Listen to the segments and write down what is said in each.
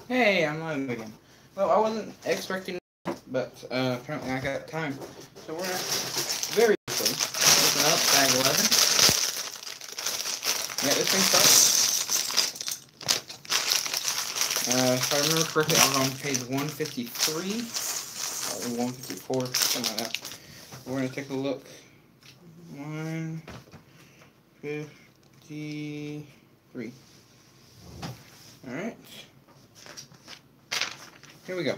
Hey, I'm live again. Well, I wasn't expecting that, but apparently I got time. So we're gonna very quickly open up bag 11. Get this thing started. If I remember correctly, I was on page 153 or 154, something like that. We're gonna take a look. 153. Alright. Here we go.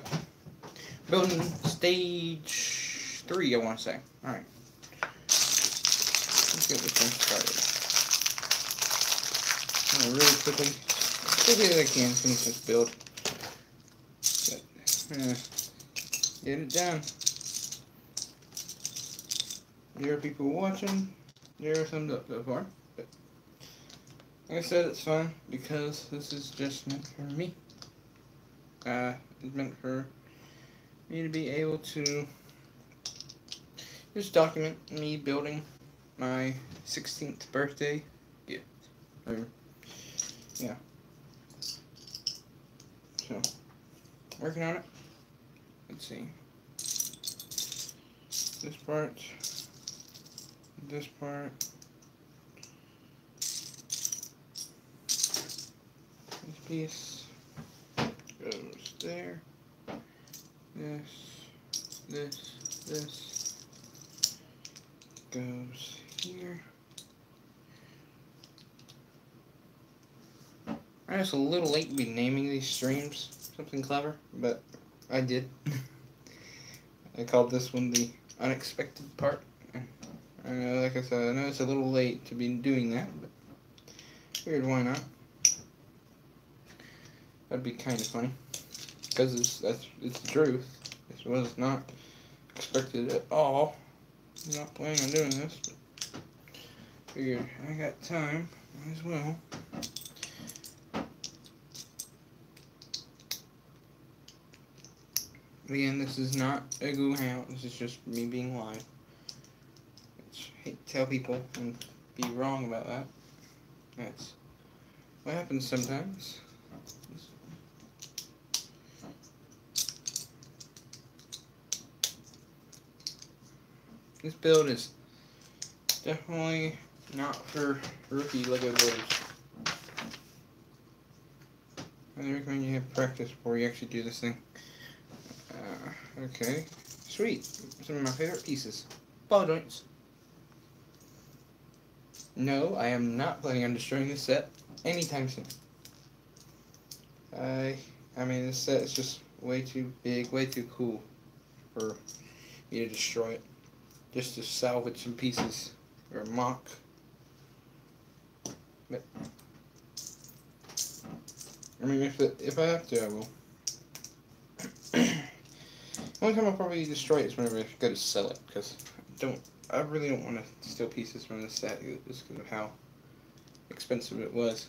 Building stage 3, I want to say. Alright. Let's get this thing started. I'm going to really quickly as I can finish this build. But, get it done. There are people watching. There are thumbs up so far. But, like I said, it's fun because this is just meant for me. It's meant for me to be able to just document me building my 16th birthday gift. Yeah. So, working on it. Let's see. This part. This part. This piece goes there. This goes here. I was a little late to be naming these streams something clever, but I did. I called this one the unexpected part. Like I said, I know it's a little late to be doing that, but figured why not. That'd be kind of funny, because it's the truth. This was not expected at all. I'm not planning on doing this, but figured I got time, might as well. Again, this is not a Goo Hangout, this is just me being live. I hate to tell people and be wrong about that. That's what happens sometimes. This build is definitely not for rookie Lego builders. I recommend you have practice before you actually do this thing. Okay, sweet. Some of my favorite pieces. Ball joints. No, I am not planning on destroying this set anytime soon. I mean, this set is just way too big, way too cool for me to destroy it. Just to salvage some pieces or mock. But I mean, if I have to, I will. The only time I'll probably destroy it is whenever I go to sell it, because I really don't want to steal pieces from this set just because of how expensive it was.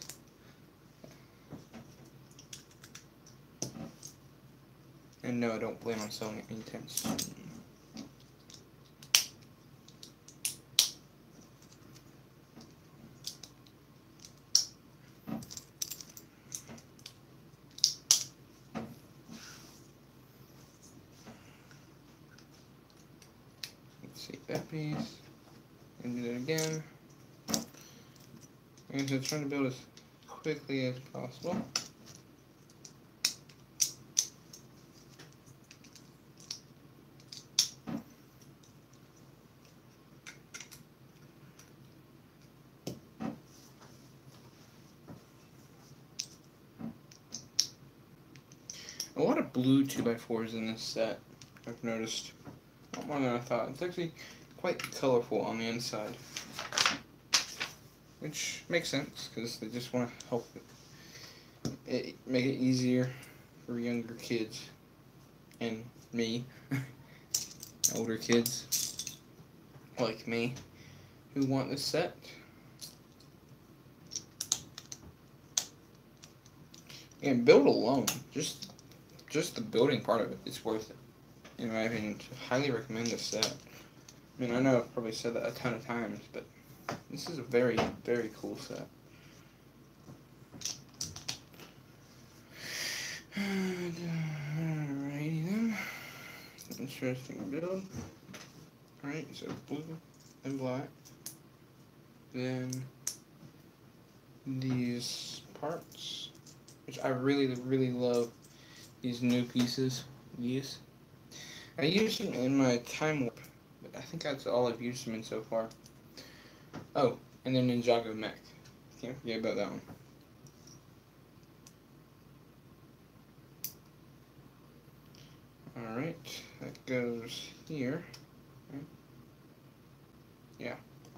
And no, I don't plan on selling it anytime soon. See that piece, and do that again. I'm just trying to build as quickly as possible. A lot of blue 2x4s in this set, I've noticed. Not more than I thought. It's actually quite colorful on the inside. Which makes sense, because they just want to help make it easier for younger kids. And me. Older kids. Like me. Who want this set. And build alone. Just the building part of it is worth it. In my opinion, highly recommend this set. I mean, I know I've probably said that a ton of times, but this is a very, very cool set. interesting build. Alright, so blue and black. Then these parts, which I really love these new pieces. These. I used them in my time warp, but I think that's all I've used them in so far. Oh, and then Ninjago mech. Can't forget about that one. Alright, that goes here. Okay. Yeah.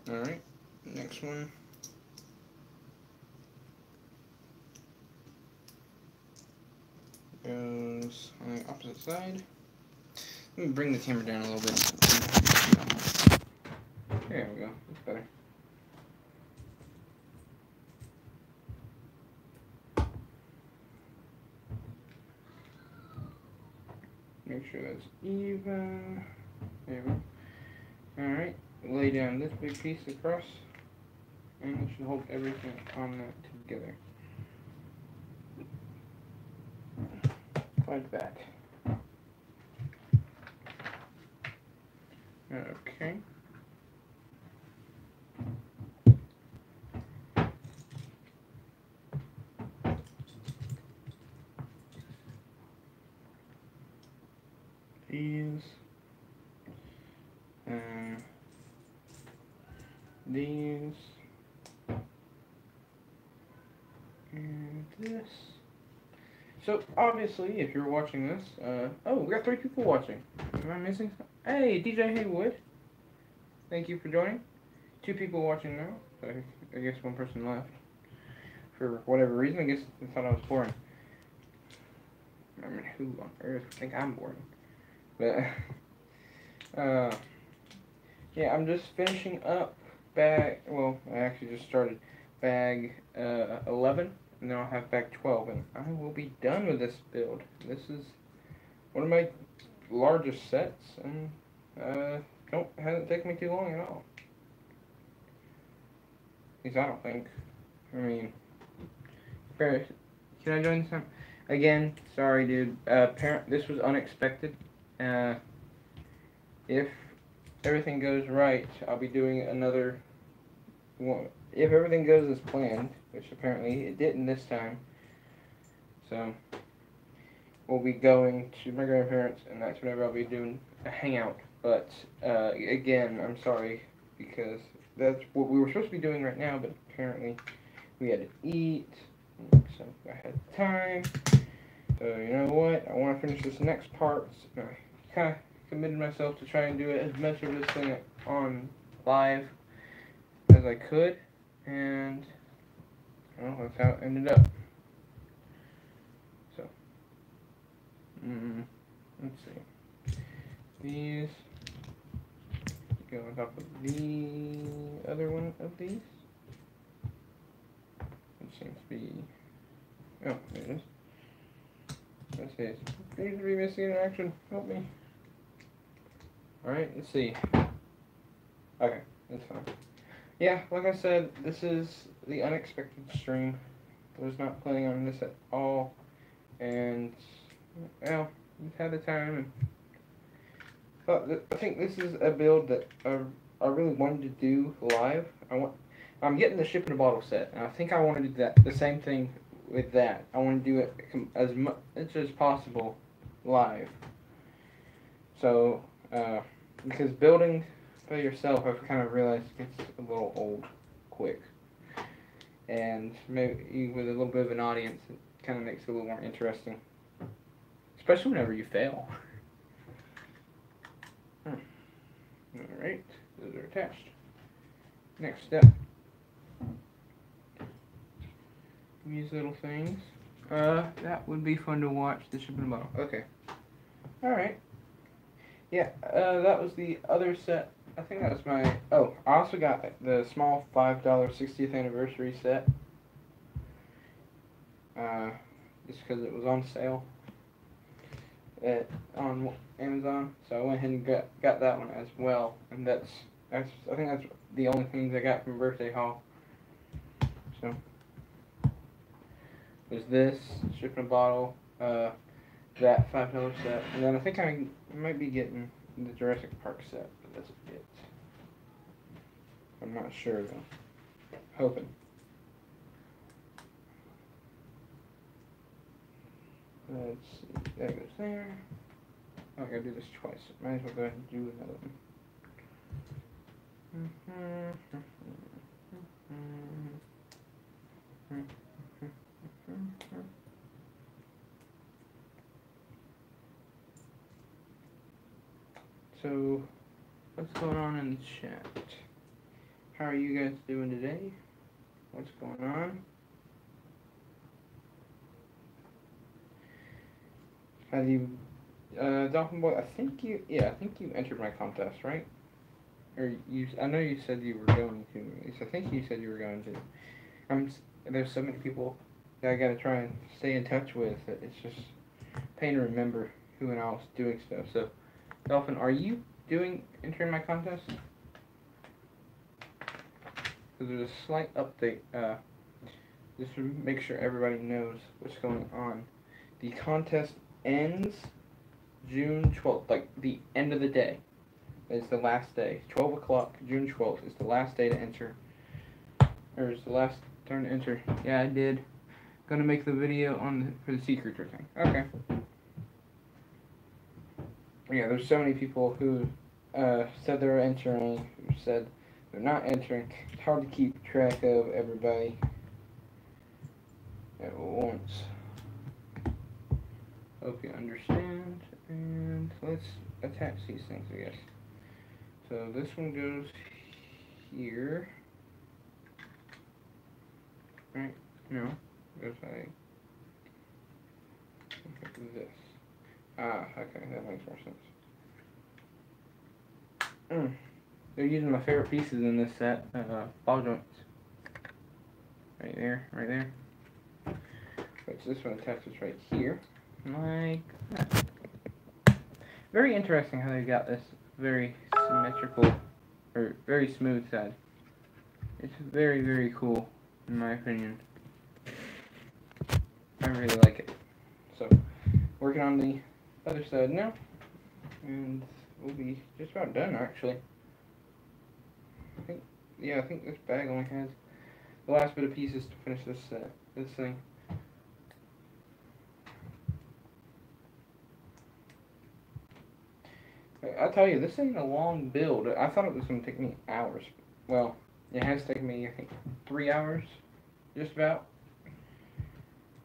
Alright, next one. Goes on the opposite side. Let me bring the camera down a little bit. There we go, that's better. Make sure that's even. There we go. Alright, lay down this big piece across, and it should hold everything on that together. Like that. Okay. These. These. And this. So, obviously, if you're watching this, oh, we got 3 people watching. Am I missing something? Hey, DJ Haywood. Thank you for joining. 2 people watching now. So I guess 1 person left. For whatever reason, I guess they thought I was boring. I mean, who on earth would think I'm boring? But, yeah, I'm just finishing up bag, well, I actually just started bag 11. And then I'll have bag 12, and I will be done with this build. This is one of my largest sets, and hasn't taken me too long at all. At least I don't think. I mean, can I join this time? Again, sorry, dude. This was unexpected. If everything goes right, I'll be doing another one. If everything goes as planned, which apparently it didn't this time, so we'll be going to my grandparents, and that's whenever I'll be doing a hangout. But again, I'm sorry, because that's what we were supposed to be doing right now, but apparently we had to eat, so I had time. So you know what? I want to finish this next part. So I kind of committed myself to try and do as much of this thing on live as I could. And, well, that's how it ended up. So, let's see. These go on top of the other one of these. It seems to be, oh, there it is. Let's see, it seems to be missing in action. Help me. Alright, let's see. Okay, that's fine. Yeah, like I said, this is the unexpected stream. I was not planning on this at all, and well, we've had the time. And I think this is a build that I really wanted to do live. I'm getting the ship in a bottle set, and I think I want to do the same thing with that. I want to do it as much as possible live. So, because building by yourself, I've kind of realized it gets a little old quick. And maybe with a little bit of an audience, it kind of makes it a little more interesting. Especially whenever you fail. Alright, those are attached. Next step. These little things. That would be fun to watch, the shipping bottle. Okay. Alright. Yeah, that was the other set. I think that was my... Oh, I also got the small $5 60th anniversary set. Just because it was on sale on Amazon. So I went ahead and got that one as well. And I think that's the only things I got from birthday haul. So, there's this, shipping a bottle, that $5 set, and then I think I might be getting the Jurassic Park set, but that's it. I'm not sure though. Hoping. Let's see. That goes there. Oh, I gotta do this twice. Might as well go ahead and do another one. So, what's going on in the chat? How are you guys doing today? What's going on? Have you, Dolphin Boy? I think you entered my contest, right? Or I know you said you were going to. At least I think you said you were going to. There's so many people that I gotta try and stay in touch with. That it's just pain to remember who and else doing stuff. So, Dolphin, are you entering my contest? Because there's a slight update. Just to make sure everybody knows what's going on. The contest ends June 12th, like the end of the day. It's the last day. 12 o'clock, June 12th is the last day to enter. Or is the last turn to enter. Yeah, I did. Gonna make the video for the secret thing. Okay. Yeah, there's so many people who said they were entering, who said they're not entering. It's hard to keep track of everybody at once. Hope you understand. And let's attach these things, I guess. So this one goes here. Right? No. Goes like this. Ah, okay, that makes more sense. They're using my favorite pieces in this set, ball joints. Right there, right there. Which this one attaches right here, like that. Very interesting how they got this very symmetrical, or very smooth side. It's very, very cool, in my opinion. I really like it. So, working on the other side now, and we'll be just about done, actually. I think this bag only has the last bit of pieces to finish this thing. I'll tell you, this ain't a long build. I thought it was going to take me hours. Well, it has taken me, I think, 3 hours, just about.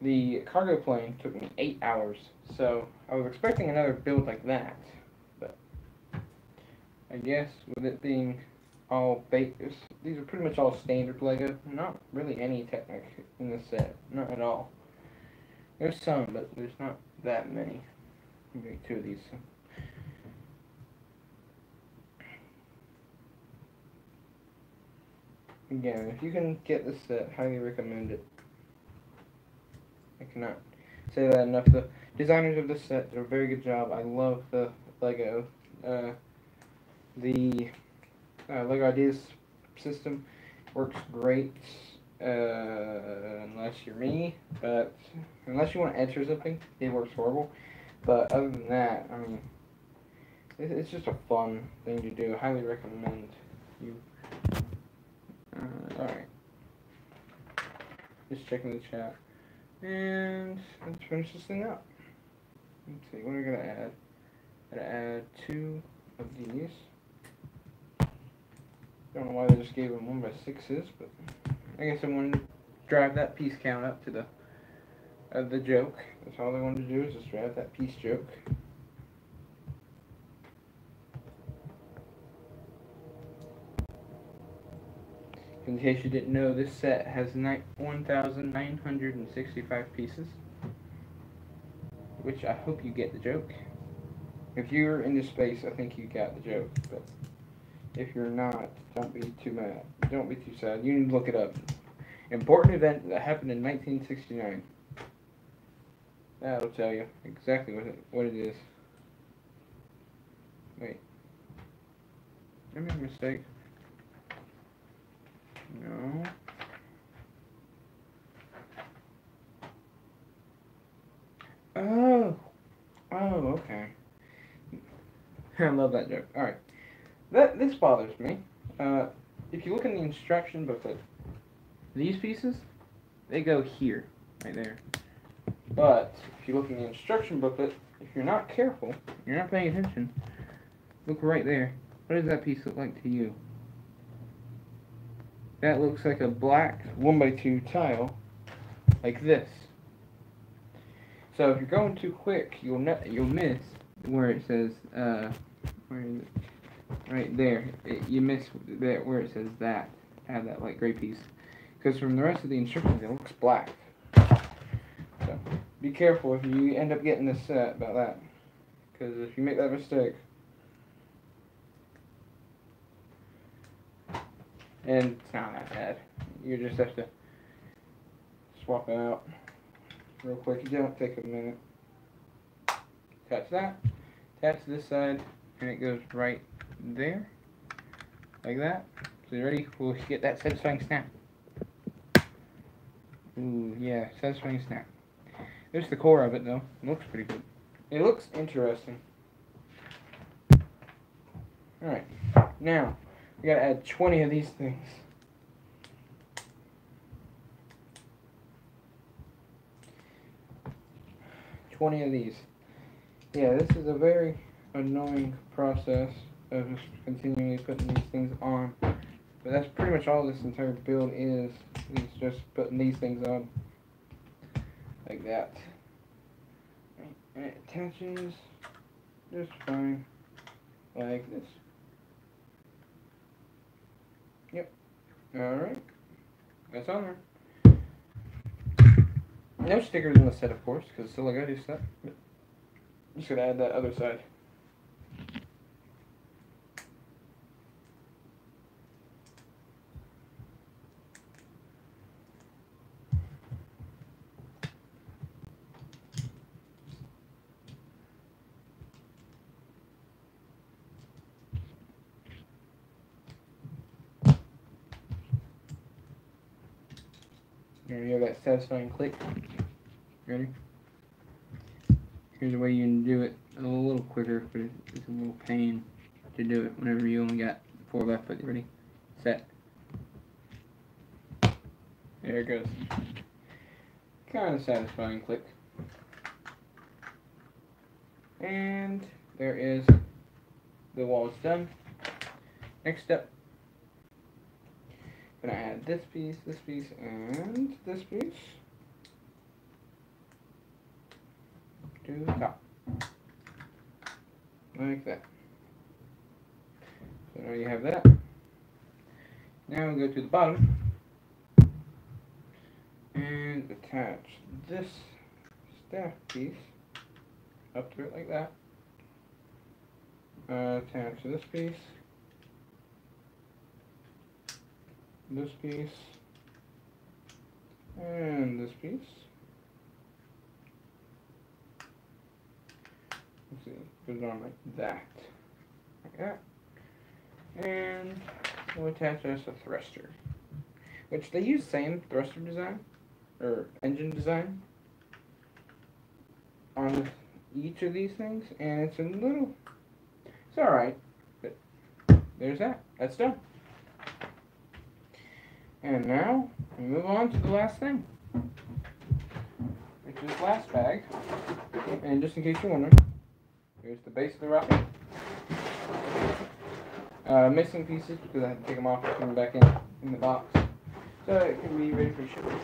The cargo plane took me 8 hours, so I was expecting another build like that. But I guess with it being all baked, these are pretty much all standard Lego. Not really any Technic in this set, not at all. There's some, but there's not that many. Maybe 2 of these. Again, if you can get this set, highly recommend it. I cannot say that enough. The designers of this set did a very good job. I love the Lego. The Lego Ideas system works great, unless you're me. But unless you want to enter something, it works horrible. But other than that, I mean, it's just a fun thing to do. I highly recommend you. Alright. Just checking the chat. And let's finish this thing up. Let's see, what are we gonna add? Gotta add 2 of these. Don't know why they just gave them 1x6s, but I guess I wanted to drive that piece count up to the joke. That's all they wanted to do, is just drive that piece joke. In case you didn't know, this set has 1,965 pieces, which I hope you get the joke. If you're into space, I think you got the joke, but if you're not, don't be too mad. Don't be too sad. You need to look it up. Important event that happened in 1969. That'll tell you exactly what it is. Wait. I made a mistake. No. Oh, Oh, okay. I love that joke. Alright. This bothers me. If you look in the instruction booklet, these pieces, they go here, right there. But if you look in the instruction booklet, if you're not careful, you're not paying attention, look right there. What does that piece look like to you? That looks like a black 1x2 tile, like this. So if you're going too quick, you'll miss where it says, where is it? Right there. You miss that where it says that. Have that light gray piece. Because from the rest of the instructions, it looks black. So be careful if you end up getting this set about that. Because if you make that mistake, and it's not that bad. You just have to swap it out real quick. You don't take a minute. Attach that. Attach this side, and it goes right there, like that. So you ready? We'll get that satisfying snap. Ooh, yeah, satisfying snap. There's the core of it, though. It looks pretty good. It looks interesting. Alright, now, we gotta add 20 of these things. $20 of these. Yeah, this is a very annoying process of just continually putting these things on. But that's pretty much all this entire build is just putting these things on. Like that. And it attaches just fine. Like this. Yep. Alright. That's on there. No stickers in the set, of course, because it's still a good set. But just gonna add that other side. Here you have that satisfying click. Ready? Here's a way you can do it a little quicker, but it's a little pain to do it whenever you only got 4 left. But ready? Set. There it goes. Kind of satisfying click. And there is the wall is done. Next step. Gonna add this piece, and this piece to the top. Like that. So now you have that. Now we go to the bottom and attach this staff piece up to it like that. Attach this piece. This piece, and this piece. Let's see, put it on like that. Like that. And we'll attach this a thruster. Which they use the same thruster design, or engine design, on each of these things, and it's a little, it's alright, but there's that. That's done. And now, we move on to the last thing, which is the last bag. And just in case you're wondering, here's the base of the rocket. Missing pieces because I had to take them off and put them back in the box. So it can be ready for shipping.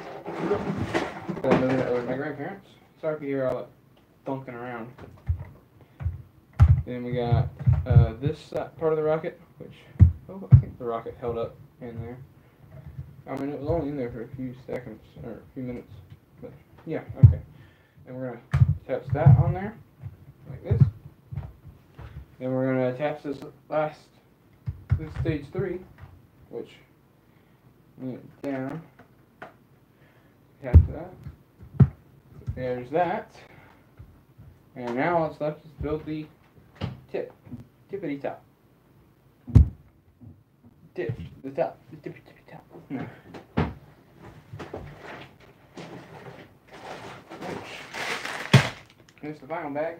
So I'm moving it over to my grandparents. Sorry if you hear all that thunking around. Then we got this part of the rocket, which, oh, I think the rocket held up in there. I mean, it was only in there for a few seconds, or a few minutes, but yeah, okay. And we're going to attach that on there, like this. Then we're going to attach this stage 3, which, bring it down, attach that. There's that. And now what's left is build the tippity top. The top, the tippy top. Here's the final bag.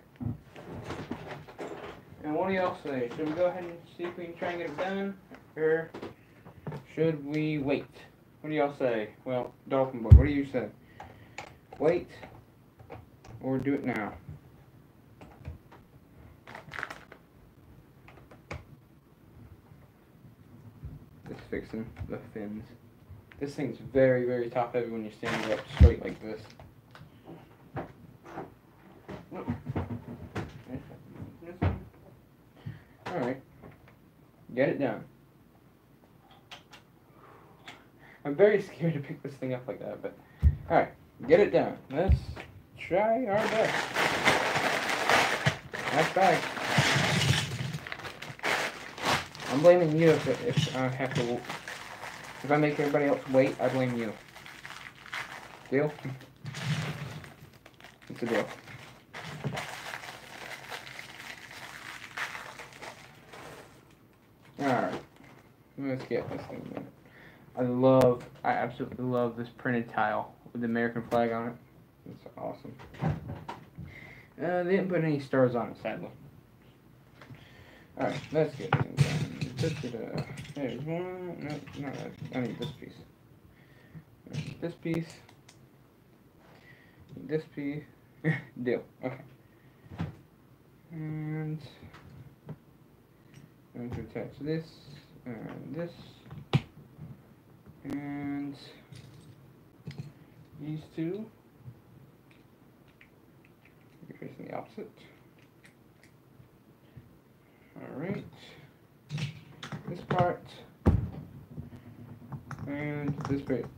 And what do y'all say? Should we go ahead and see if we can try and get it done? Or should we wait? What do y'all say? Well, Dolphin Boy, what do you say? Wait or do it now? Just fixing the fins. This thing's very, very top heavy when you stand it up straight like this. Alright. Get it done. I'm very scared to pick this thing up like that, but alright, get it done. Let's try our best. Nice bag. I'm blaming you if I have to. If I make everybody else wait, I blame you. Deal? It's a deal. Alright. Let's get this thing done. I absolutely love this printed tile with the American flag on it. It's awesome. They didn't put any stars on it, sadly. Alright, let's get it done. There's one. No, not that. I need this piece. This piece. This piece. Deal. Okay. And I'm going to attach this and this and these two. You're facing the opposite. Alright. This part and this piece.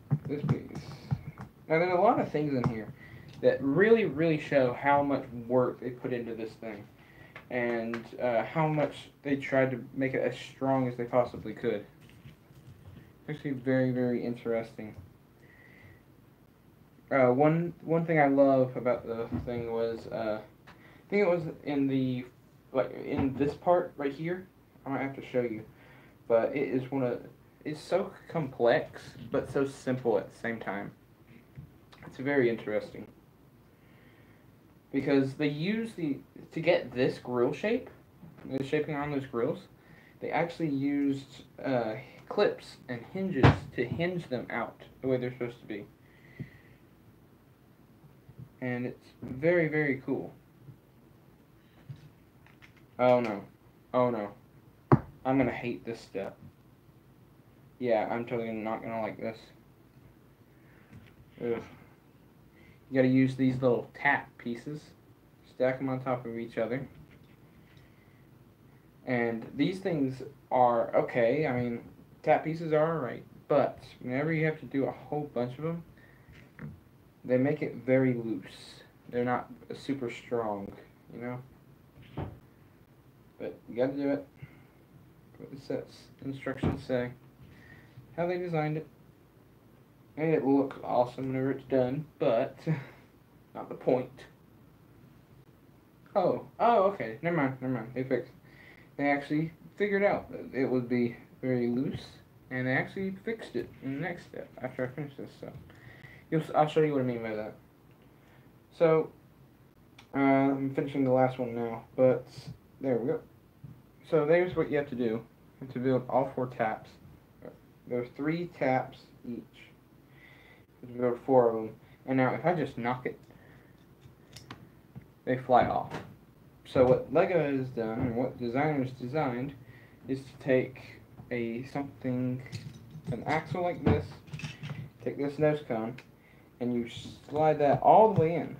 Now there's a lot of things in here that really, really show how much work they put into this thing and how much they tried to make it as strong as they possibly could. Actually, very, very interesting. One thing I love about the thing was I think it was in this part right here. I might have to show you, but it is it's so complex but so simple at the same time. It's very interesting because they use to get this grill shape, the shaping on those grills, they actually used clips and hinges to hinge them out the way they're supposed to be. And it's very, very cool. Oh no. Oh no. I'm gonna hate this step. Yeah, I'm totally not gonna like this. Ugh. You gotta use these little tap pieces, stack them on top of each other. And these things are okay. I mean, tap pieces are alright, but whenever you have to do a whole bunch of them, they make it very loose. They're not super strong, you know? But you gotta do it. What the sets instructions say. How they designed it. And it looks awesome whenever it's done, but not the point. Oh, okay. Never mind. They actually figured out that it would be very loose, and they actually fixed it in the next step after I finish this. So I'll show you what I mean by that. So I'm finishing the last one now, but there we go. So there's what you have to do to build all 4 taps. There's 3 taps each. There are 4 of them. And now if I just knock it, they fly off. So what Lego has done, and what designers designed, is to take an axle like this, take this nose cone, and you slide that all the way in.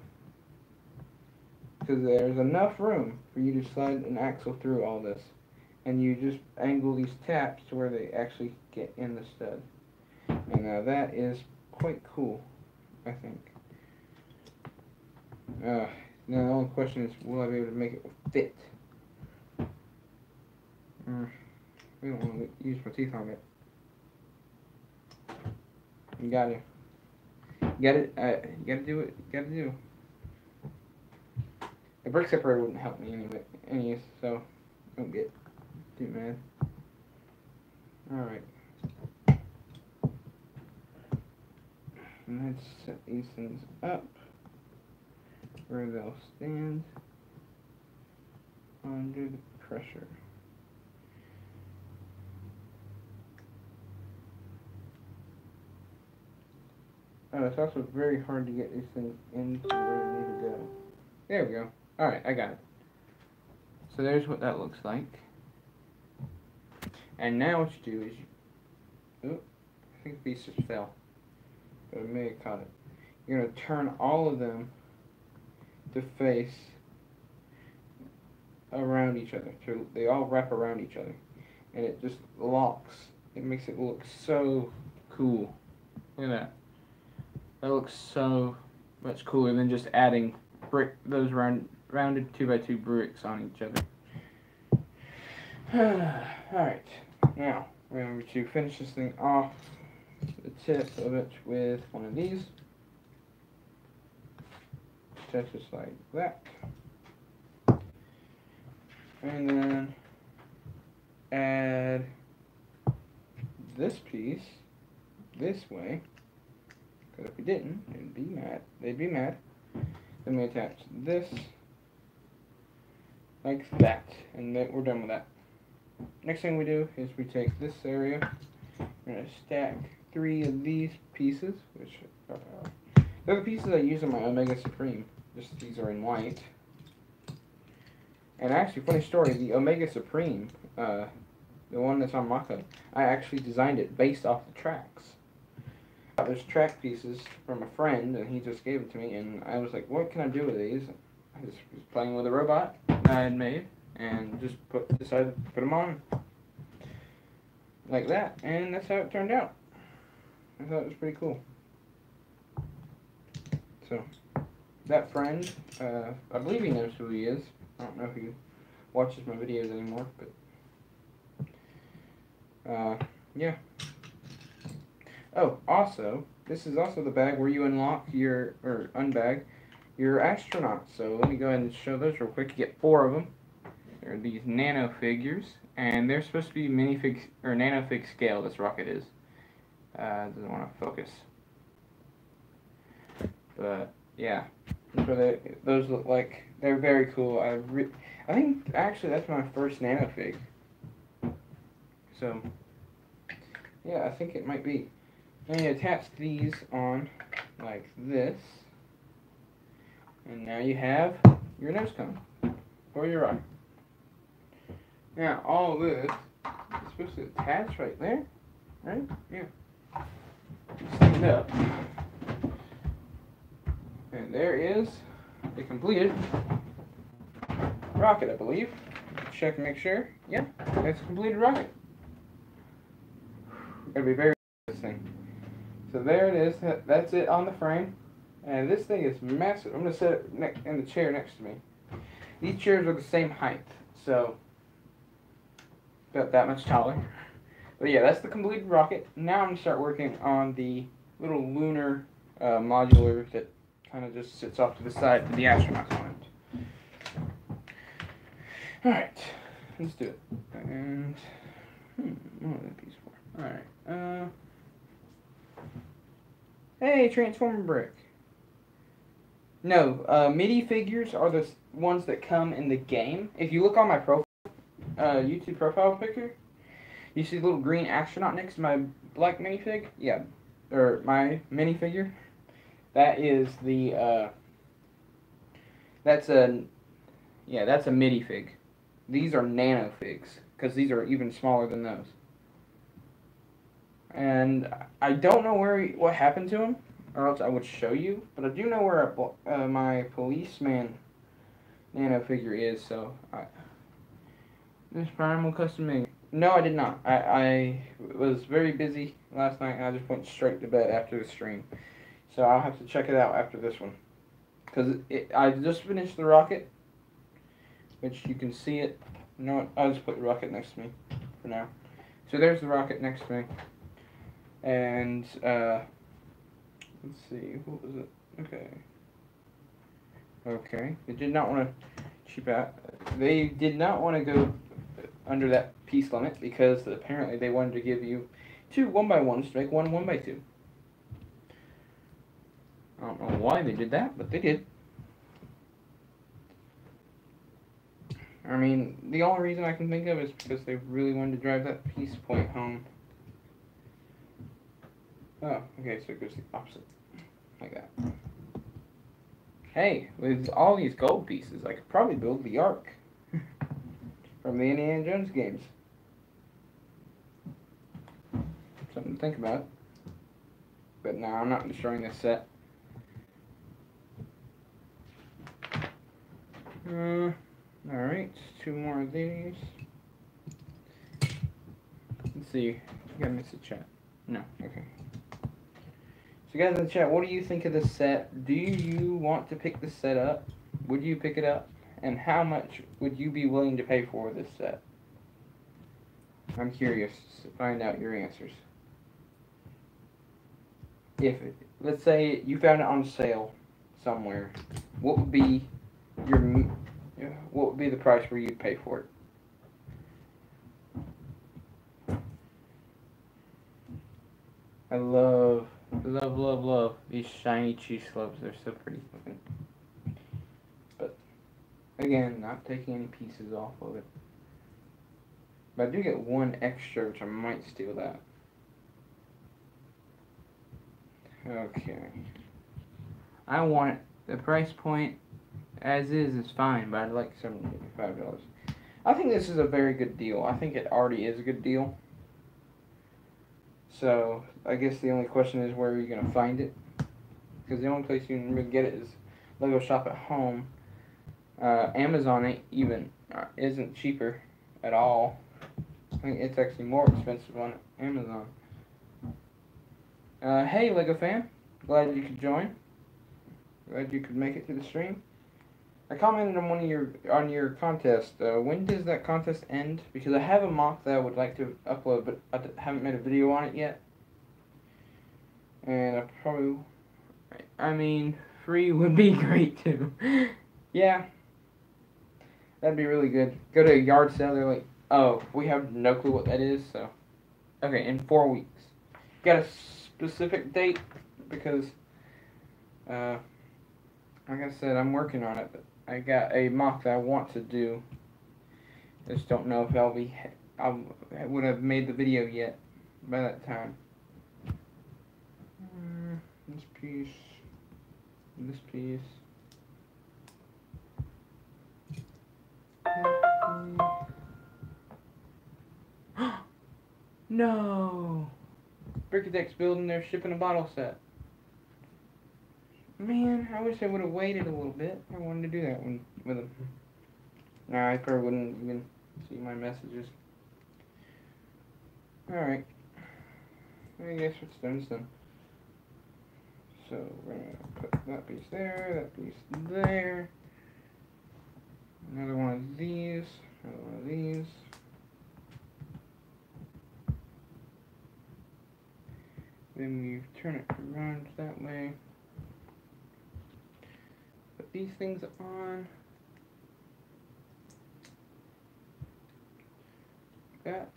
Because there's enough room for you to slide an axle through all this. And you just angle these taps to where they actually get in the stud. And now that is quite cool, I think. Now the only question is, will I be able to make it fit? We don't want to use my teeth on it. You gotta do what you gotta do. The brick separator wouldn't help me anyways, so don't get too mad. Alright. Let's set these things up where they'll stand. under the pressure. Oh, it's also very hard to get these things into where they need to go. There we go. Alright, I got it. So there's what that looks like. And now what you do is you... Oop, I think the piece just fell. But I may have caught it. You're going to turn all of them to face around each other. So they all wrap around each other. And it just locks. It makes it look so cool. Look at that. That looks so much cooler than just adding those rounded 2x2 bricks on each other. Alright, now we're going to finish this thing off the tip of it with one of these. Just like that. And then add this piece this way. Because if we didn't, they'd be mad. Then we attach this like that, and then we're done with that. Next thing we do is we take this area, we're going to stack 3 of these pieces, which they're the pieces I use on my Omega Supreme. Just these are in white. And actually, funny story, the Omega Supreme, the one that's on Mako, I actually designed it based off the tracks. There's track pieces from a friend, and he just gave it to me, and I was like, what can I do with these? I just was playing with a robot I had made, and just decided to put them on like that, and that's how it turned out. I thought it was pretty cool. So, that friend, I believe he knows who he is. I don't know if he watches my videos anymore, but, yeah. Oh, also, this is also the bag where you unlock your, or unbag, your astronauts. So let me go ahead and show those real quick. You get 4 of them. They're these nano figures, and they're supposed to be minifig, or nanofig scale, this rocket is. Doesn't want to focus. But, yeah. That's what those look like. They're very cool. I think, actually, that's my first nanofig. So, yeah, I think it might be. And you attach these on like this, and now you have your nose cone for your rocket. Now all this is supposed to attach right there, right? Yeah. Stand it up, and there is a completed rocket, I believe. Check and make sure. Yeah, it's a completed rocket. Gotta be very this thing. So there it is. That's it on the frame. And this thing is massive. I'm going to set it in the chair next to me. These chairs are the same height. So, about that much taller. But yeah, that's the completed rocket. Now I'm going to start working on the little lunar modular that kind of just sits off to the side for the astronauts on it. Alright. Let's do it. And, what was that piece for? Alright. Hey, Transformer brick. No, MIDI figures are the ones that come in the game. If you look on my profile, YouTube profile picture, you see the little green astronaut next to my black minifig? Yeah, or my minifigure. That is the, that's a MIDI fig. These are nano figs, because these are even smaller than those. And I don't know what happened to him, or else I would show you. But I do know where my policeman nano figure is. So this primal custom made. No, I did not. I was very busy last night, and I just went straight to bed after the stream. So I'll have to check it out after this one, because I just finished the rocket, which you can see it. You know what? I'll just put the rocket next to me for now. So there's the rocket next to me. And, let's see, what was it? Okay, they did not want to cheap out. They did not want to go under that piece limit, because apparently they wanted to give you 2 1x1s to make 1 1x2. I don't know why they did that, but they did. I mean, the only reason I can think of is because they really wanted to drive that peace point home. Oh, okay, so it goes the opposite. Like that. Hey, with all these gold pieces, I could probably build the Ark from the Indiana Jones games. Something to think about. But no, I'm not destroying this set. Alright, 2 more of these. Let's see. You gotta miss the chat. No, okay. So guys in the chat, what do you think of this set? Do you want to pick this set up? Would you pick it up? And how much would you be willing to pay for this set? I'm curious to find out your answers. Let's say you found it on sale somewhere, what would be the price where you'd pay for it? I love these shiny cheese slopes. They're so pretty looking. But again, not taking any pieces off of it. But I do get 1 extra, which I might steal that. Okay. I want it. The price point as is fine, but I'd like $755. I think this is a very good deal. I think it already is a good deal. So, I guess the only question is where are you going to find it? Because the only place you can really get it is Lego Shop at Home. Amazon isn't cheaper at all. I think it's actually more expensive on Amazon. Hey Lego fan, glad you could join. Glad you could make it to the stream. I commented on your contest. When does that contest end? Because I have a mock that I would like to upload, but I haven't made a video on it yet. And I mean, free would be great too. Yeah, that'd be really good. Go to a yard sale. They're like, oh, we have no clue what that is. So, okay, in 4 weeks. Got a specific date because, like I said, I'm working on it. But I got a mock that I want to do. Just don't know if I would have made the video yet by that time. This piece. No! Brickadecks building their ship in a bottle set. Man, I wish I would have waited a little bit. I wanted to do that one with him. Nah, I probably wouldn't even see my messages. Alright. I guess what's done is done. So we're going to put that piece there, that piece there. Another one of these, another one of these. Then we turn it around that way. Put these things on. That.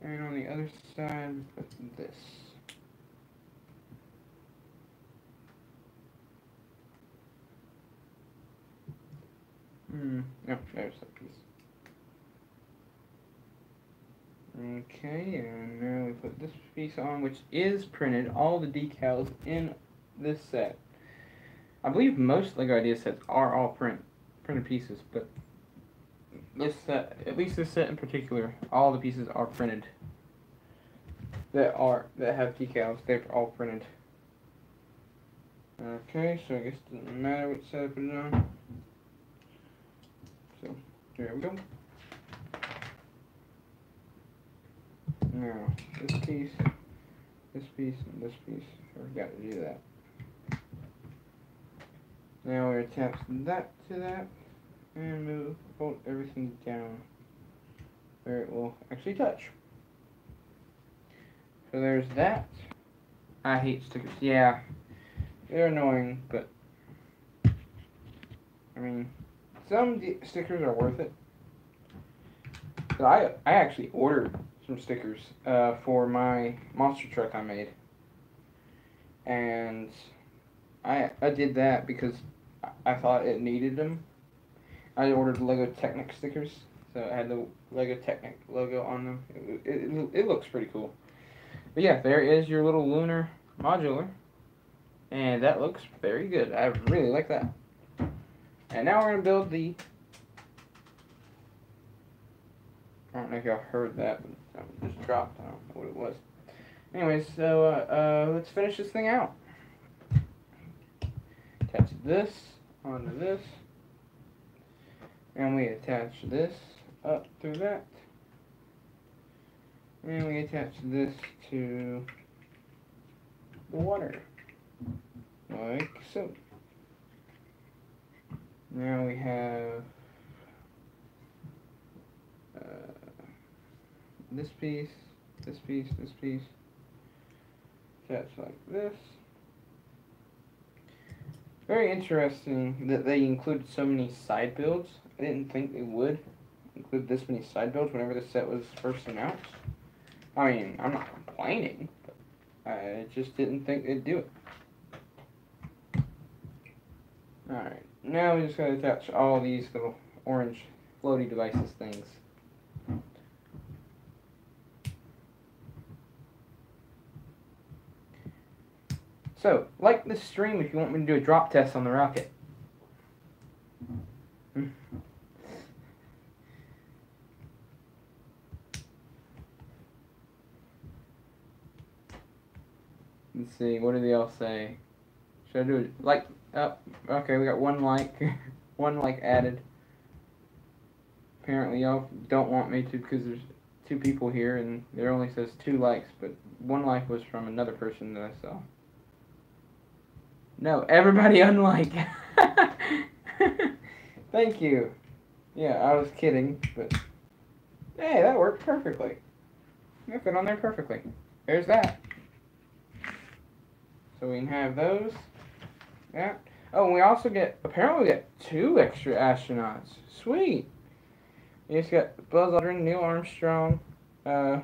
And on the other side, put this. No, there's that piece. Okay, and now we put this piece on, which is printed. All the decals in this set. I believe most LEGO Idea sets are all printed pieces, but this set, at least this set in particular, all the pieces are printed. That have decals. They're all printed. Okay, so I guess it doesn't matter which side I put it on. So, there we go. Now, this piece, and this piece. I forgot to do that. Now we attach that to that, and fold everything down where it will actually touch. So there's that. I hate stickers. Yeah, they're annoying, but I mean, some stickers are worth it. So I actually ordered some stickers for my monster truck I made, and I did that because I thought it needed them, I ordered Lego Technic stickers, so it had the Lego Technic logo on them. It looks pretty cool. But yeah, there is your little lunar modular, and that looks very good. I really like that. And now we're gonna build the. I don't know if y'all heard that, but something just dropped. I don't know what it was. Anyways, so let's finish this thing out. Attach this onto this. And we attach this up through that. And we attach this to the water. Like so. Now we have this piece, this piece, this piece. Attached like this. Very interesting that they included so many side builds. I didn't think they would include this many side builds whenever the set was first announced. I mean, I'm not complaining, but I just didn't think they'd do it. Alright, now we just gotta attach all these little orange floaty devices things. So, like this stream if you want me to do a drop test on the rocket. Let's see, what do they all say? Should I do it like okay, we got one like one like added. Apparently y'all don't want me to because there's 2 people here and there only says 2 likes, but 1 like was from another person that I saw. No, everybody unlike. Thank you. Yeah, I was kidding, but hey, that worked perfectly. That fit on there perfectly. There's that. So we can have those. Yeah. Oh, and we also get, apparently we get 2 extra astronauts. Sweet. You just got Buzz Aldrin, Neil Armstrong, the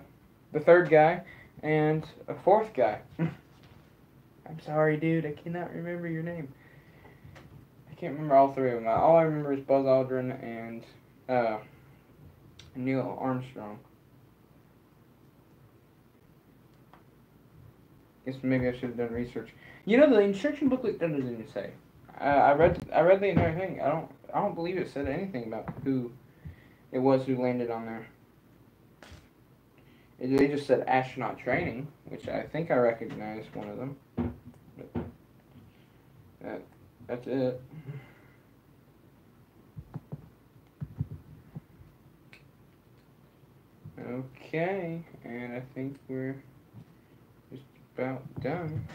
3rd guy, and a 4th guy. I'm sorry, dude. I cannot remember your name. I can't remember all 3 of them. All I remember is Buzz Aldrin and Neil Armstrong. Guess maybe I should have done research. You know, the instruction booklet doesn't even say. I read the entire thing. I don't believe it said anything about who it was who landed on there. They just said astronaut training, which I think I recognized one of them. But that's it. Okay, and I think we're just about done.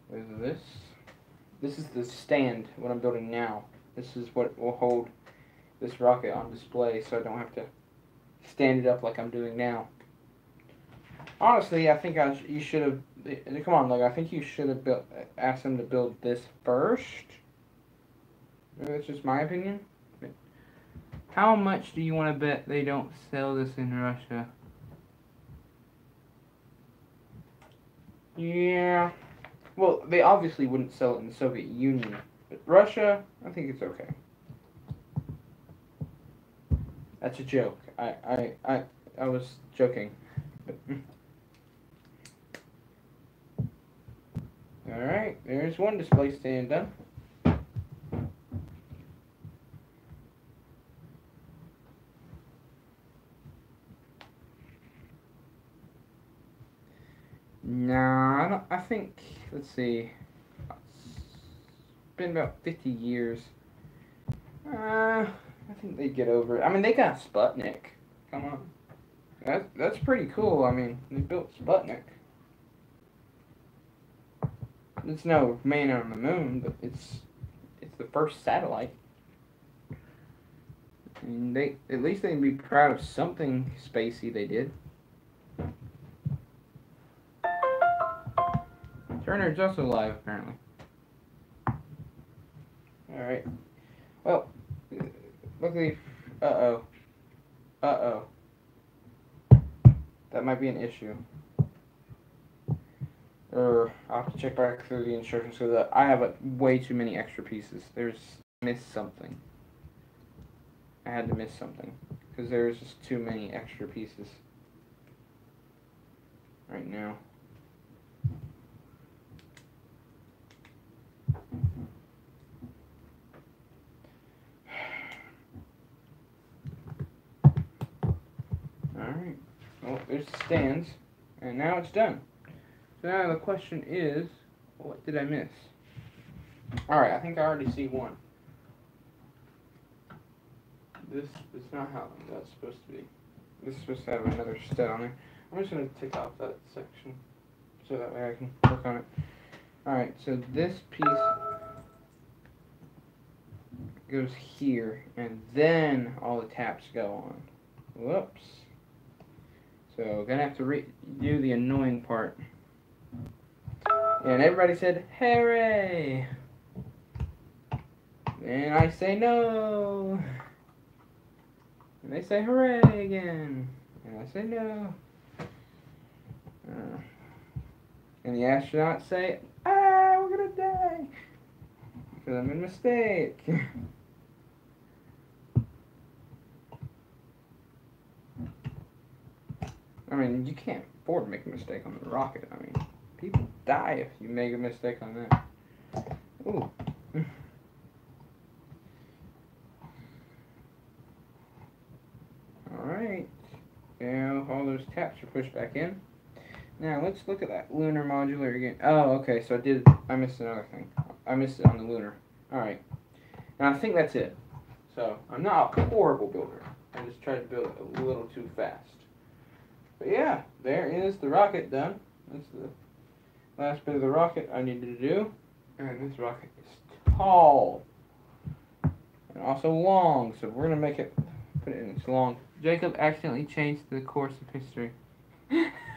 With this. This is the stand, what I'm building now. This is what will hold this rocket on display so I don't have to stand it up like I'm doing now. Honestly, I think you should have, come on, like, I think you should have asked them to build this first. Maybe that's just my opinion. But how much do you want to bet they don't sell this in Russia? Yeah. Well, they obviously wouldn't sell it in the Soviet Union, but Russia, I think it's okay. That's a joke. I was joking. Alright, there's one display stand done. No, I think, let's see, it's been about 50 years. I think they'd get over it. I mean, they got Sputnik. Come on. That's pretty cool. I mean, they built Sputnik. It's no man on the moon, but it's the first satellite. I mean, at least they can be proud of something spacey they did. Turner's also live, apparently. Alright. Well, luckily, uh-oh. Uh-oh. That might be an issue. Or I'll have to check back through the instructions because I have way too many extra pieces. Missed something. I had to miss something because there's just too many extra pieces right now. Alright, well, there's the stands, and now it's done. So now the question is, what did I miss? Alright, I think I already see one. This is not how that's supposed to be. This is supposed to have another stud on there. I'm just going to take off that section so that way I can work on it. Alright, so this piece goes here, and then all the taps go on. Whoops. So, gonna have to do the annoying part. And everybody said, hooray! And I say no! And they say hooray again! And I say no. And the astronauts say, ah, we're gonna die! Because I made a mistake. I mean, you can't afford to make a mistake on the rocket. I mean, people die if you make a mistake on that. Ooh. Alright. Now all those taps are pushed back in. Now let's look at that lunar modular again. Oh, okay, so I missed another thing. I missed it on the lunar. Alright. Now I think that's it. So, I'm not a horrible builder. I just tried to build it a little too fast. But yeah, there is the rocket done. That's the last bit of the rocket I needed to do. And this rocket is tall. And also long, so we're going to put it in its long. Jacob accidentally changed the course of history.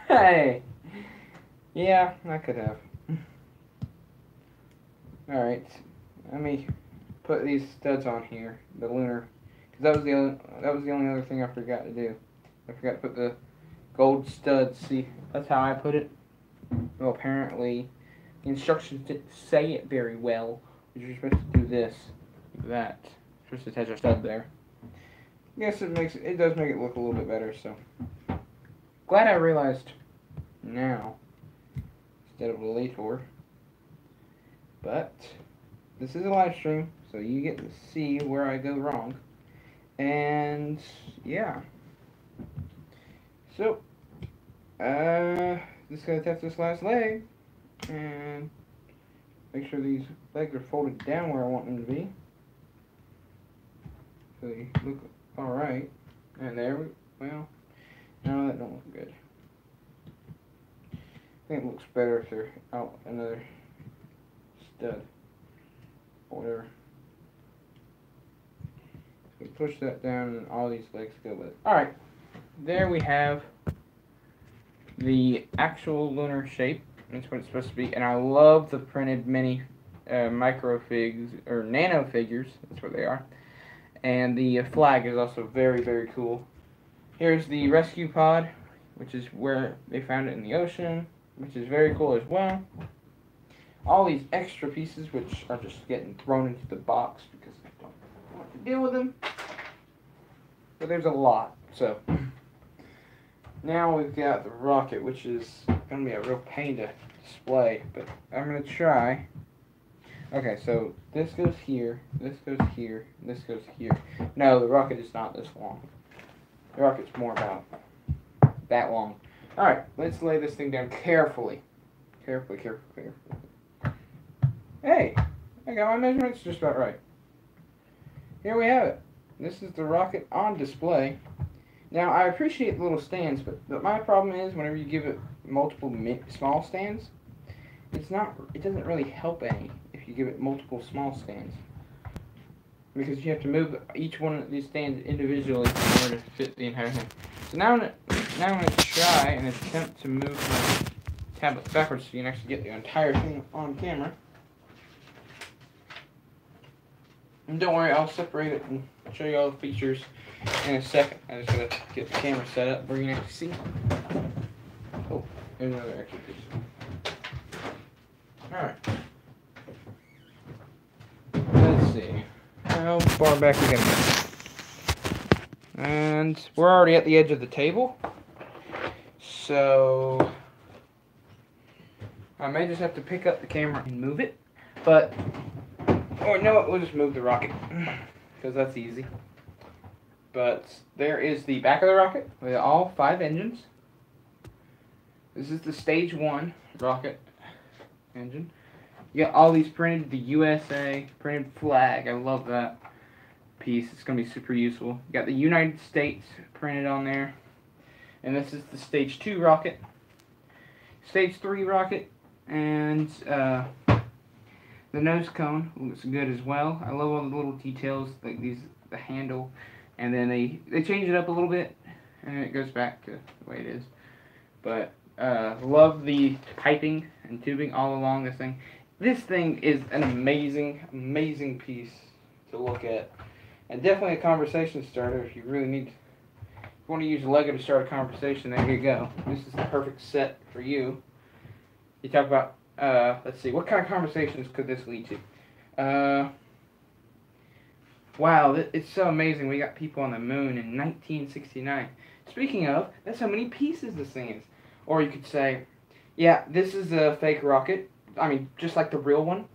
Hey! Yeah, I could have. Alright, let me put these studs on here, the lunar. Because that was the only other thing I forgot to do. I forgot to put the gold studs. See, that's how I put it. Well, apparently, the instructions didn't say it very well. You're supposed to do this, that. You're supposed to attach a stud there. I guess it does make it look a little bit better. So, glad I realized now instead of later. But this is a live stream, so you get to see where I go wrong. And yeah. So, just gotta test this last leg and make sure these legs are folded down where I want them to be. So they look alright. And well, no, that don't look good. I think it looks better if they're out another stud or whatever. So push that down and all these legs go with it. Alright, there we have the actual lunar shape. That's what it's supposed to be. And I love the printed mini micro figs, or nano figures. That's what they are. And the flag is also very, very cool. Here's the rescue pod, which is where they found it in the ocean, which is very cool as well. All these extra pieces, which are just getting thrown into the box because I don't want to deal with them. But there's a lot, so. Now we've got the rocket, which is going to be a real pain to display, but I'm going to try. Okay, so this goes here, this goes here, this goes here. No, the rocket is not this long. The rocket's more about that long. Alright, let's lay this thing down carefully. Carefully. Hey, I got my measurements just about right. Here we have it. This is the rocket on display. Now, I appreciate the little stands, but my problem is whenever you give it multiple small stands, it doesn't really help any if you give it multiple small stands. Because you have to move each one of these stands individually in order to fit the entire thing. So now I'm going to try and attempt to move my tablet backwards so you can actually get the entire thing on camera. And don't worry, I'll separate it and show you all the features in a second. I just gotta get the camera set up where you can actually see. Oh, there's another extra piece. Alright. Let's see. How far back we gotta go? And we're already at the edge of the table. So I may just have to pick up the camera and move it. But, or no, we'll just move the rocket. Because that's easy. But there is the back of the rocket with all 5 engines. This is the stage 1 rocket engine. You got all these printed, the USA printed flag. I love that piece. It's going to be super useful. You got the United States printed on there. And this is the stage 2 rocket. Stage 3 rocket. And the nose cone looks good as well. I love all the little details, like the handle. And then they change it up a little bit. And then it goes back to the way it is. But love the piping and tubing all along this thing. This thing is an amazing, amazing piece to look at. And definitely a conversation starter if you really need, if you want to use Lego to start a conversation, there you go. This is the perfect set for you. You talk about, let's see, what kind of conversations could this lead to? Wow, it's so amazing. We got people on the moon in 1969. Speaking of, that's how many pieces this thing is. Or you could say, yeah, this is a fake rocket. I mean, just like the real one.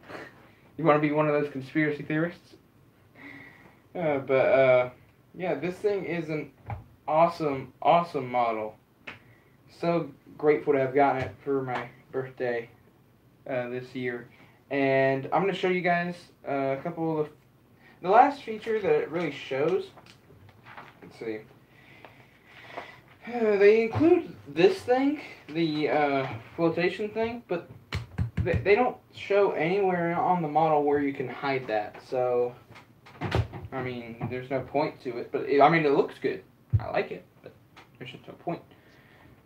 You want to be one of those conspiracy theorists? Yeah, this thing is an awesome, awesome model. So grateful to have gotten it for my birthday this year. And I'm going to show you guys a couple of the last feature that it really shows. Let's see. They include this thing, the flotation thing, but they don't show anywhere on the model where you can hide that. So, I mean, there's no point to it. But, I mean, it looks good. I like it, but there's just no point.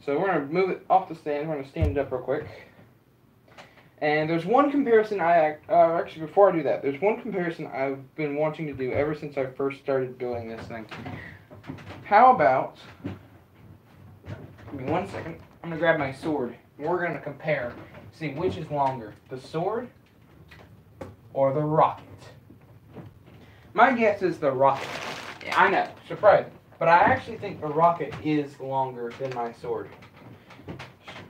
So we're going to move it off the stand. We're going to stand it up real quick. And there's one comparison actually, before I do that, there's one comparison I've been wanting to do ever since I first started building this thing. How about, give me 1 second, I'm going to grab my sword, and we're going to compare, see which is longer, the sword or the rocket. My guess is the rocket. Yeah, I know, surprising. But I actually think the rocket is longer than my sword.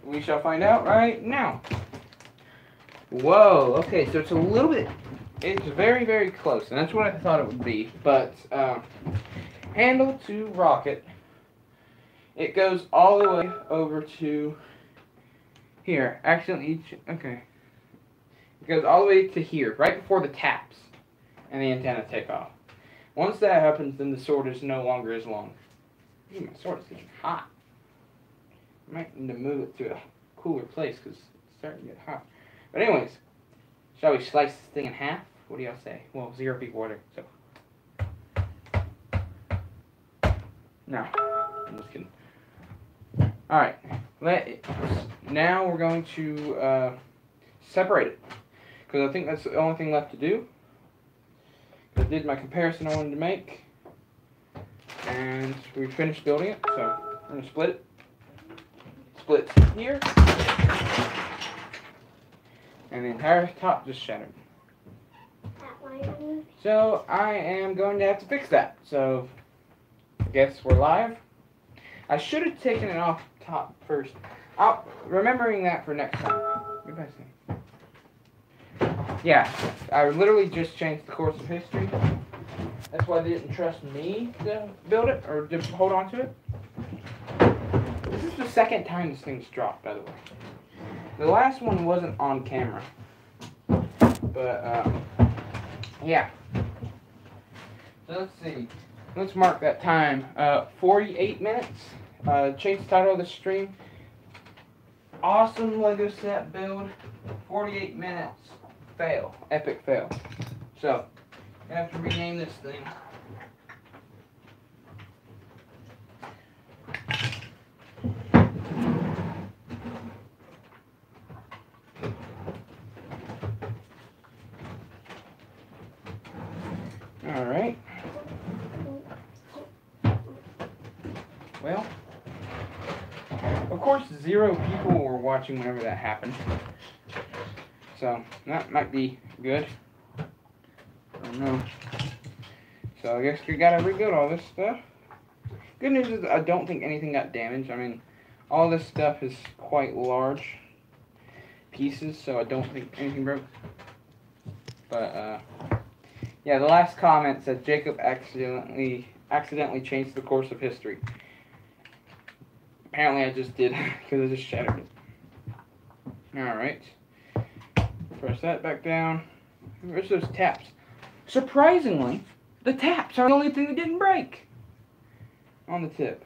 We shall find out right now. Whoa, okay, so it's a little bit, it's very, very close, and that's what I thought it would be. But, handle to rocket, it goes all the way over to here. Accidentally, okay. It goes all the way to here, right before the taps, and the antenna take off. Once that happens, then the sword is no longer as long. Ooh, my sword is getting hot. I might need to move it to a cooler place, because it's starting to get hot. But anyways, shall we slice this thing in half? What do y'all say? Well, 0 people order, so. No, I'm just kidding. Alright, now we're going to separate it. Because I think that's the only thing left to do. I did my comparison I wanted to make. And we finished building it, so I'm going to split it. Split here. And the entire top just shattered. So I am going to have to fix that. So I guess we're live. I should have taken it off top first. Remembering that for next time. Goodbye, Sam. Yeah, I literally just changed the course of history. That's why they didn't trust me to build it or to hold on to it. This is the second time this thing's dropped, by the way. The last one wasn't on camera, but, yeah. So let's see. Let's mark that time. 48 minutes. Change the title of the stream. Awesome Lego set build. 48 minutes. Fail. Epic fail. So, I have to rename this thing. Alright. Well, of course 0 people were watching whenever that happened. So that might be good. I don't know. So I guess we gotta rebuild all this stuff. Good news is I don't think anything got damaged. I mean, all this stuff is quite large pieces, so I don't think anything broke. But yeah, the last comment said Jacob accidentally changed the course of history. Apparently I just did, because I just shattered it. Alright. Press that back down. Where's those taps? Surprisingly, the taps are the only thing that didn't break on the tip.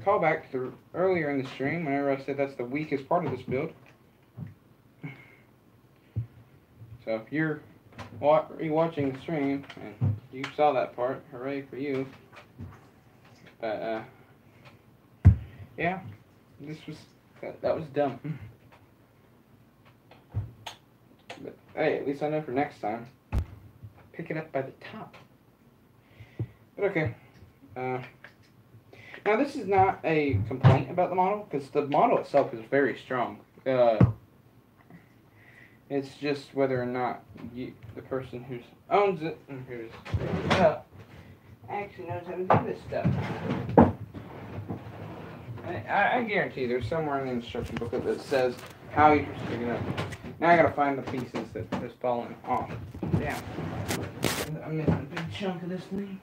Call back to earlier in the stream whenever I said that's the weakest part of this build. So if you're watching the stream and you saw that part, hooray for you. But yeah, that was dumb. But hey, at least I know for next time. Pick it up by the top. But okay. Now this is not a complaint about the model, because the model itself is very strong. It's just whether or not the person who owns it and who's picking it up actually knows how to do this stuff. I guarantee there's somewhere in the instruction booklet that says how you're supposed to pick it up. Now I gotta find the pieces that has fallen off. Yeah. I'm missing a big chunk of this thing.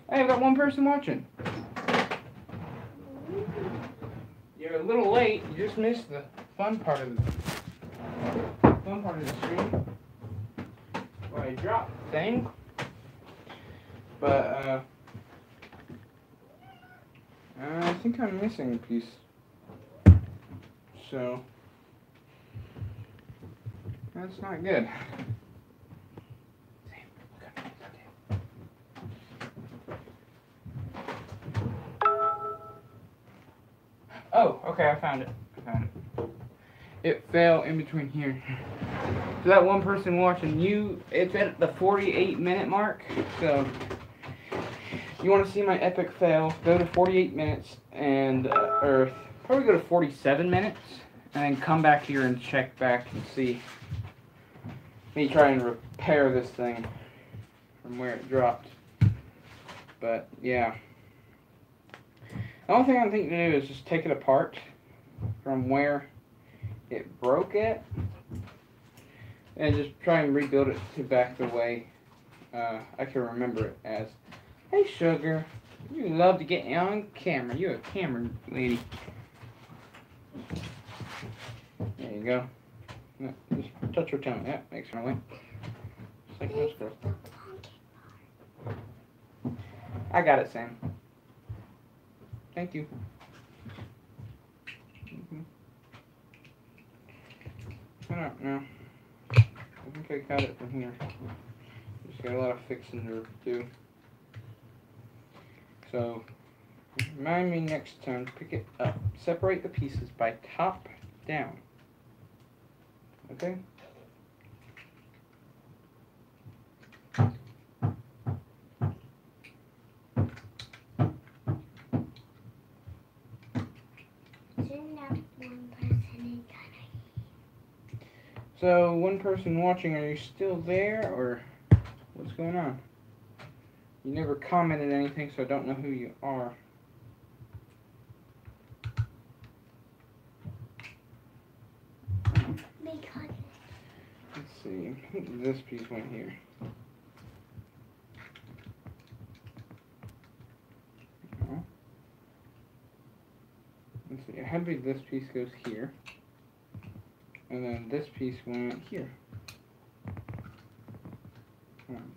Hey, I've got one person watching. You're a little late. You just missed the fun part of the stream. Well, I dropped the thing, but I think I'm missing a piece. So that's not good. Oh, okay, I found it. It fell in between here. So that one person watching it's at the 48-minute mark. So you want to see my epic fail, go to 48 minutes and or probably go to 47 minutes and then come back here and check back and see me try and repair this thing from where it dropped. But yeah. The only thing I'm thinking to do is just take it apart from where it broke at and just try and rebuild it to back the way I can remember it as. Hey Sugar, you love to get on camera. You're a camera lady. There you go. Just touch her tongue. Yeah, makes her away. Just like most girls. I got it, Sam. Thank you. I don't know. I think I got it from here. Just got a lot of fixing to do. So, remind me next time to pick it up. Separate the pieces by top down. Okay? So, one person watching, are you still there, or what's going on? You never commented anything, so I don't know who you are. Let's see, I think this piece went here. Let's see, how big this piece goes here. And then this piece went here.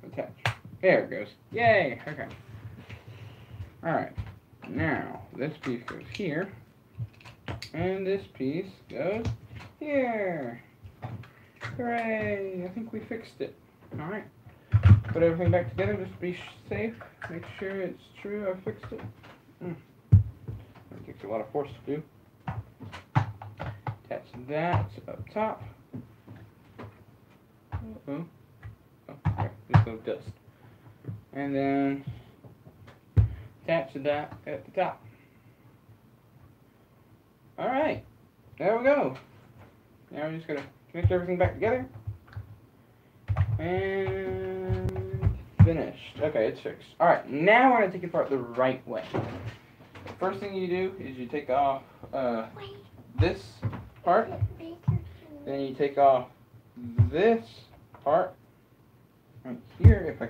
Attach. There it goes. Yay! Okay. Alright. Now, this piece goes here. And this piece goes here. Hooray! I think we fixed it. Alright. Put everything back together just to be safe. Make sure it's true I fixed it. It takes a lot of force to do. Attach that up top. Oh, okay, just a little dust. And then attach that at the top. Alright, there we go. Now we're just going to connect everything back together. And finished. Okay, it's fixed. Alright, now we're going to take it apart the right way. The first thing you do is you take off this part. Then you take off this part right here. If I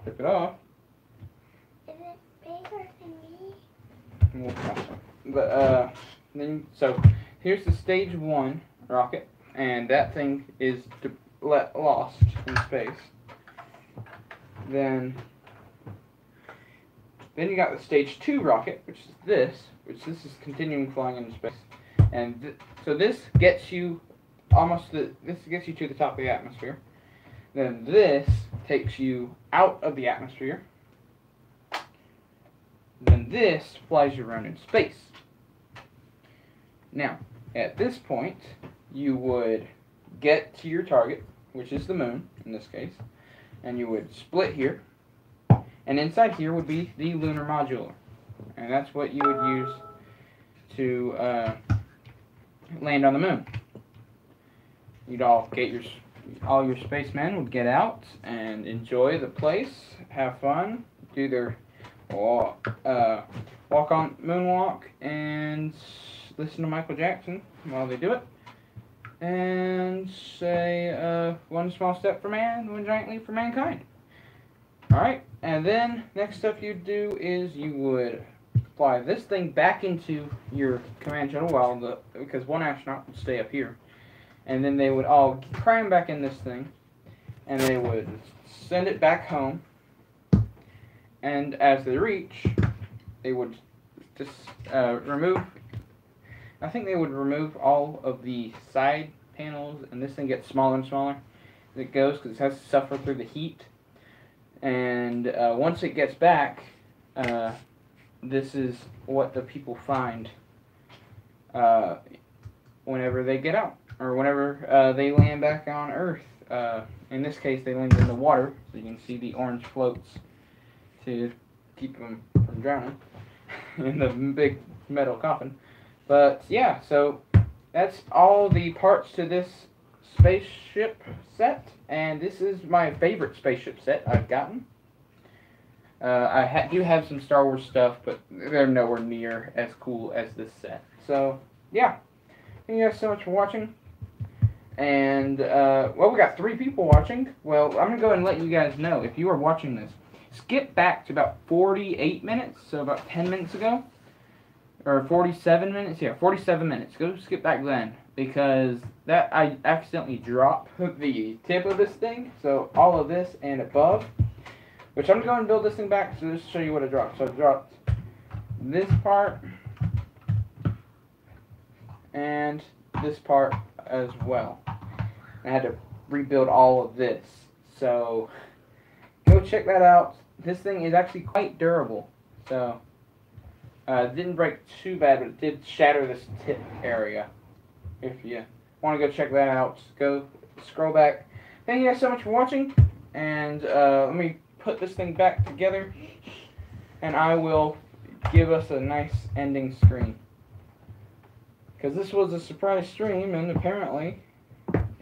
flip it off. Is it bigger than me? But then so here's the stage 1 rocket, and that thing is lost in space. Then you got the stage 2 rocket, which this is continuing flying into space, and so this gets you this gets you to the top of the atmosphere. Then this takes you out of the atmosphere. Then this flies you around in space. Now, at this point, you would get to your target, which is the moon, in this case, and you would split here, and inside here would be the lunar module, and that's what you would use to land on the moon. You'd all your spacemen would get out and enjoy the place, have fun, do their walk on moonwalk, and listen to Michael Jackson while they do it, and say one small step for man, one giant leap for mankind. Alright, and then next step you'd do is you would fly this thing back into your command shuttle because one astronaut would stay up here, and then they would all cram back in this thing, and they would send it back home, and as they reach, they would just remove all of the side panels, and this thing gets smaller and smaller as it goes because it has to suffer through the heat. And once it gets back, this is what the people find whenever they get out, or whenever they land back on Earth. In this case, they land in the water, so you can see the orange floats to keep them from drowning in the big metal coffin. But yeah, so that's all the parts to this spaceship set, and this is my favorite spaceship set I've gotten. I do have some Star Wars stuff, but they're nowhere near as cool as this set. So yeah, thank you guys so much for watching. And well, we got 3 people watching. Well, I'm gonna go ahead and let you guys know, if you are watching this, skip back to about 48 minutes, so about 10 minutes ago. Or 47 minutes? Yeah, 47 minutes. Go skip back then, because that I accidentally dropped the tip of this thing. So all of this and above, which I'm going to build this thing back, so just to show you what I dropped. So I dropped this part and this part as well. I had to rebuild all of this. So go check that out. This thing is actually quite durable. So it didn't break too bad, but it did shatter this tip area. If you want to go check that out, go scroll back. Thank you guys so much for watching, and let me put this thing back together, and I will give us a nice ending screen. Because this was a surprise stream, and apparently,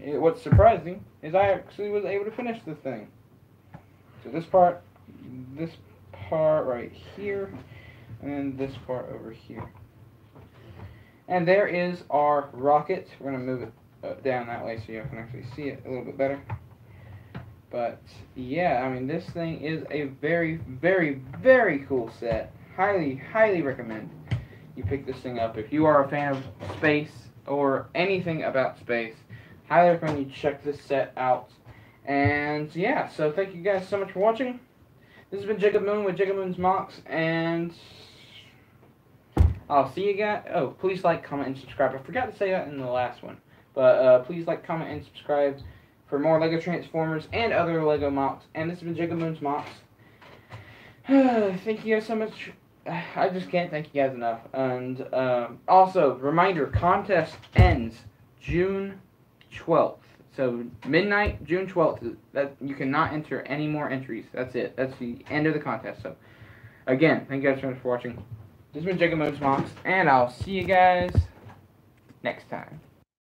what's surprising is I actually was able to finish the thing. So this part right here, and this part over here. And there is our rocket. We're going to move it down that way so you can actually see it a little bit better. But yeah, I mean, this thing is a very, very, very cool set. Highly, highly recommend you pick this thing up. If you are a fan of space or anything about space, highly recommend you check this set out. And yeah, so thank you guys so much for watching. This has been Jacob Moon with Jacob Moon's Mocks, and I'll see you guys. Oh, please like, comment, and subscribe. I forgot to say that in the last one. But please like, comment, and subscribe for more LEGO Transformers and other LEGO Mocks. And this has been Jacob Moon's Mocks. Thank you guys so much. I just can't thank you guys enough. And also, reminder, contest ends June 12th. So midnight, June 12th. That you cannot enter any more entries. That's it. That's the end of the contest. So again, thank you guys so much for watching. This has been Jacob Modes Moms, and I'll see you guys next time.